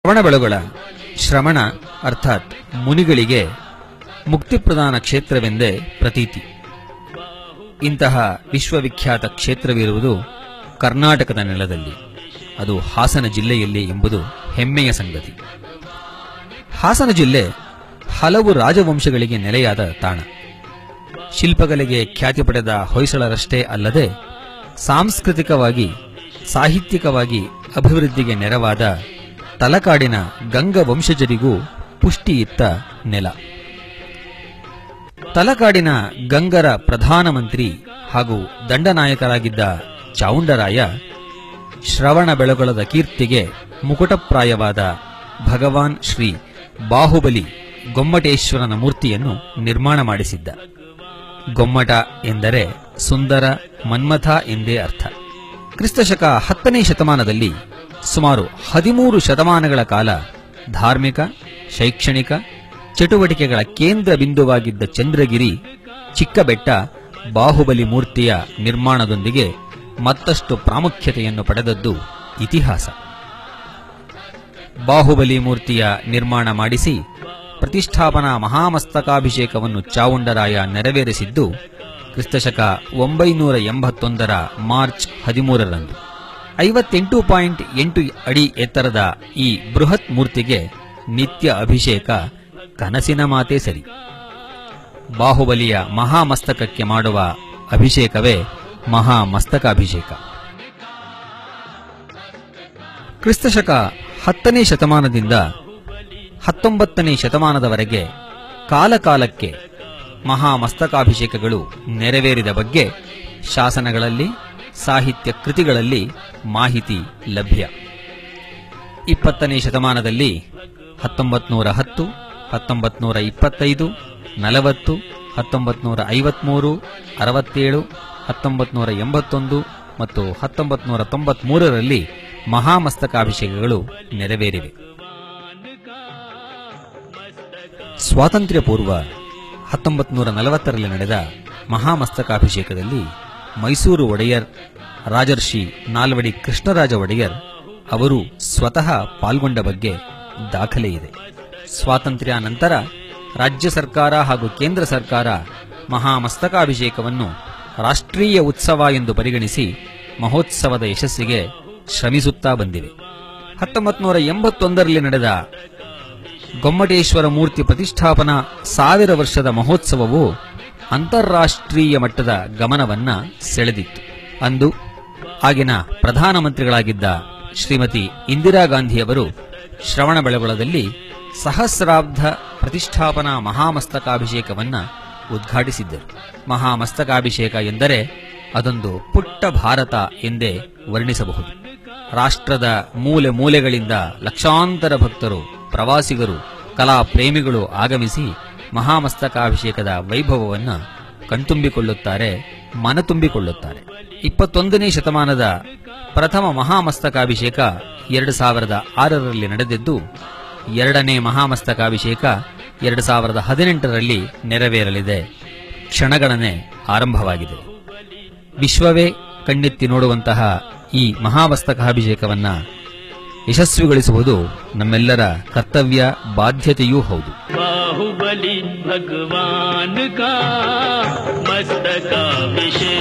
ಶ್ರವಣಬೆಳಗೊಳ ಶ್ರವಣ ಅರ್ಥಾತ್ ಮುನಿಗಳಿಗೆ ಮುಕ್ತಿಪ್ರದಾನ ಕ್ಷೇತ್ರವೆಂದೇ ಪ್ರತೀತಿ. ಇಂತಹ ವಿಶ್ವವಿಖ್ಯಾತ ಕ್ಷೇತ್ರವಿರುವುದು ಕರ್ನಾಟಕದ ನೆಲದಲ್ಲಿ, ಅದು ಹಾಸನ ಜಿಲ್ಲೆಯಲ್ಲಿ ಎಂಬುದು ಹೆಮ್ಮೆಯ ಸಂಗತಿ. ಹಾಸನ ಜಿಲ್ಲೆ ಹಲವು ರಾಜವಂಶಗಳಿಗೆ ನೆಲೆಯಾದ ತಾಣ. ಶಿಲ್ಪಕಲೆಗೆ ಖ್ಯಾತಿ ಪಡೆದ ಹೊಯ್ಸಳರಷ್ಟೇ ಅಲ್ಲದೆ ಸಾಂಸ್ಕೃತಿಕವಾಗಿ ಸಾಹಿತ್ಯಿಕವಾಗಿ ಅಭಿವೃದ್ಧಿಗೆ ನೆರವಾದ ತಲಕಾಡಿನ ಗಂಗ ವಂಶಜರಿಗೂ ಪುಷ್ಟಿಯಿತ್ತ ನೆಲ. ತಲಕಾಡಿನ ಗಂಗರ ಪ್ರಧಾನಮಂತ್ರಿ ಹಾಗೂ ದಂಡನಾಯಕರಾಗಿದ್ದ ಚಾವುಂಡರಾಯ ಶ್ರವಣಬೆಳಗೊಳದ ಕೀರ್ತಿಗೆ ಮುಕುಟಪ್ರಾಯವಾದ ಭಗವಾನ್ ಶ್ರೀ ಬಾಹುಬಲಿ ಗೊಮ್ಮಟೇಶ್ವರನ ಮೂರ್ತಿಯನ್ನು ನಿರ್ಮಾಣ ಮಾಡಿಸಿದ್ದ. ಗೊಮ್ಮಟ ಎಂದರೆ ಸುಂದರ ಮನ್ಮಥ ಎಂದೇ ಅರ್ಥ. ಕ್ರಿಸ್ತಶಕ 10ನೇ ಶತಮಾನದಲ್ಲಿ ಸುಮಾರು 13 ಶತಮಾನಗಳ ಕಾಲ ಧಾರ್ಮಿಕ ಶೈಕ್ಷಣಿಕ ಚಟುವಟಿಕೆಗಳ ಕೇಂದ್ರ ಬಿಂದುವಾಗಿದ್ದ ಚಂದ್ರಗಿರಿ ಚಿಕ್ಕಬೆಟ್ಟ ಬಾಹುಬಲಿ ಮೂರ್ತಿಯ ನಿರ್ಮಾಣದೊಂದಿಗೆ ಮತ್ತಷ್ಟು ಪ್ರಾಮುಖ್ಯತೆಯನ್ನು ಪಡೆದದ್ದು ಇತಿಹಾಸ. ಬಾಹುಬಲಿ ಮೂರ್ತಿಯ ನಿರ್ಮಾಣ ಮಾಡಿಸಿ ಪ್ರತಿಷ್ಠಾಪನಾ ಮಹಾಮಸ್ತಕಾಭಿಷೇಕವನ್ನು ಚಾವುಂಡರಾಯ ನೆರವೇರಿಸಿದ್ದು ಕ್ರಿಸ್ತಶಕ 981ರ ಮಾರ್ಚ್ 13ರಂದು. 58.8 ಅಡಿ ಎತ್ತರದ ಈ ಬೃಹತ್ ಮೂರ್ತಿಗೆ ನಿತ್ಯ ಅಭಿಷೇಕ ಕನಸಿನ ಮಾತೇ ಸರಿ. ಬಾಹುಬಲಿಯ ಮಹಾಮಸ್ತಕಕ್ಕೆ ಮಾಡುವ ಅಭಿಷೇಕವೇ ಮಹಾಮಸ್ತಕಾಭಿಷೇಕ. ಕ್ರಿಸ್ತಶಕ 10ನೇ ಶತಮಾನದಿಂದ 19ನೇ ಶತಮಾನದವರೆಗೆ ಕಾಲಕಾಲಕ್ಕೆ ಮಹಾಮಸ್ತಕಾಭಿಷೇಕಗಳು ನೆರವೇರಿದ ಬಗ್ಗೆ ಶಾಸನಗಳಲ್ಲಿ ಸಾಹಿತ್ಯ ಕೃತಿಗಳಲ್ಲಿ ಮಾಹಿತಿ ಲಭ್ಯ. 20ನೇ ಶತಮಾನದಲ್ಲಿ 1910, 1925, 40, 1953, 67, 1981 ಮತ್ತು 1993ರಲ್ಲಿ ಮಹಾಮಸ್ತಕಾಭಿಷೇಕಗಳು ನೆರವೇರಿವೆ. ಸ್ವಾತಂತ್ರ್ಯ ಪೂರ್ವ 1940ರಲ್ಲಿ ನಡೆದ ಮಹಾಮಸ್ತಕಾಭಿಷೇಕದಲ್ಲಿ ಮೈಸೂರು ಒಡೆಯರ್ ರಾಜರ್ಷಿ ನಾಲ್ವಡಿ ಕೃಷ್ಣರಾಜ ಒಡೆಯರ್ ಅವರು ಸ್ವತಃ ಪಾಲ್ಗೊಂಡ ಬಗ್ಗೆ ದಾಖಲೆ ಇದೆ. ಸ್ವಾತಂತ್ರ್ಯ ನಂತರ ರಾಜ್ಯ ಸರ್ಕಾರ ಹಾಗೂ ಕೇಂದ್ರ ಸರ್ಕಾರ ಮಹಾಮಸ್ತಕಾಭಿಷೇಕವನ್ನು ರಾಷ್ಟ್ರೀಯ ಉತ್ಸವ ಎಂದು ಪರಿಗಣಿಸಿ ಮಹೋತ್ಸವದ ಯಶಸ್ಸಿಗೆ ಶ್ರಮಿಸುತ್ತಾ ಬಂದಿವೆ. 1981ರಲ್ಲಿ ನಡೆದ ಗೊಮ್ಮಟೇಶ್ವರ ಮೂರ್ತಿ ಪ್ರತಿಷ್ಠಾಪನಾ 1000 ವರ್ಷದ ಮಹೋತ್ಸವವು ಅಂತಾರಾಷ್ಟ್ರೀಯ ಮಟ್ಟದ ಗಮನವನ್ನ ಸೆಳೆದಿತ್ತು. ಅಂದು ಆಗಿನ ಪ್ರಧಾನಮಂತ್ರಿಗಳಾಗಿದ್ದ ಶ್ರೀಮತಿ ಇಂದಿರಾ ಗಾಂಧಿಯವರು ಶ್ರವಣಬೆಳಗೊಳದಲ್ಲಿ ಸಹಸ್ರಾಬ್ಧ ಪ್ರತಿಷ್ಠಾಪನಾ ಮಹಾಮಸ್ತಕಾಭಿಷೇಕವನ್ನ ಉದ್ಘಾಟಿಸಿದ್ದರು. ಮಹಾಮಸ್ತಕಾಭಿಷೇಕ ಎಂದರೆ ಅದೊಂದು ಪುಟ್ಟ ಭಾರತ ಎಂದೇ ವರ್ಣಿಸಬಹುದು. ರಾಷ್ಟ್ರದ ಮೂಲೆ ಮೂಲೆಗಳಿಂದ ಲಕ್ಷಾಂತರ ಭಕ್ತರು, ಪ್ರವಾಸಿಗರು, ಕಲಾ ಪ್ರೇಮಿಗಳು ಆಗಮಿಸಿ ಮಹಾಮಸ್ತಕಾಭಿಷೇಕದ ವೈಭವವನ್ನು ಕಣ್ತುಂಬಿಕೊಳ್ಳುತ್ತಾರೆ, ಮನತುಂಬಿಕೊಳ್ಳುತ್ತಾರೆ. 21ನೇ ಶತಮಾನದ ಪ್ರಥಮ ಮಹಾಮಸ್ತಕಾಭಿಷೇಕ 2006ರಲ್ಲಿ ನಡೆದಿದ್ದು, ಎರಡನೇ ಮಹಾಮಸ್ತಕಾಭಿಷೇಕ 2018ರಲ್ಲಿ ನೆರವೇರಲಿದೆ. ಕ್ಷಣಗಣನೆ ಆರಂಭವಾಗಿದೆ. ವಿಶ್ವವೇ ಕಣ್ಣೆತ್ತಿ ನೋಡುವಂತಹ ಈ ಮಹಾಮಸ್ತಕಾಭಿಷೇಕವನ್ನ ಯಶಸ್ವಿಗೊಳಿಸುವುದು ನಮ್ಮೆಲ್ಲರ ಕರ್ತವ್ಯ, ಬಾಧ್ಯತೆಯೂ ಹೌದು. ಬಾಹುಬಲಿ ಭಗವಾನ್ ಕಾ ಮಸ್ತಕಾಭಿಷೇಕ.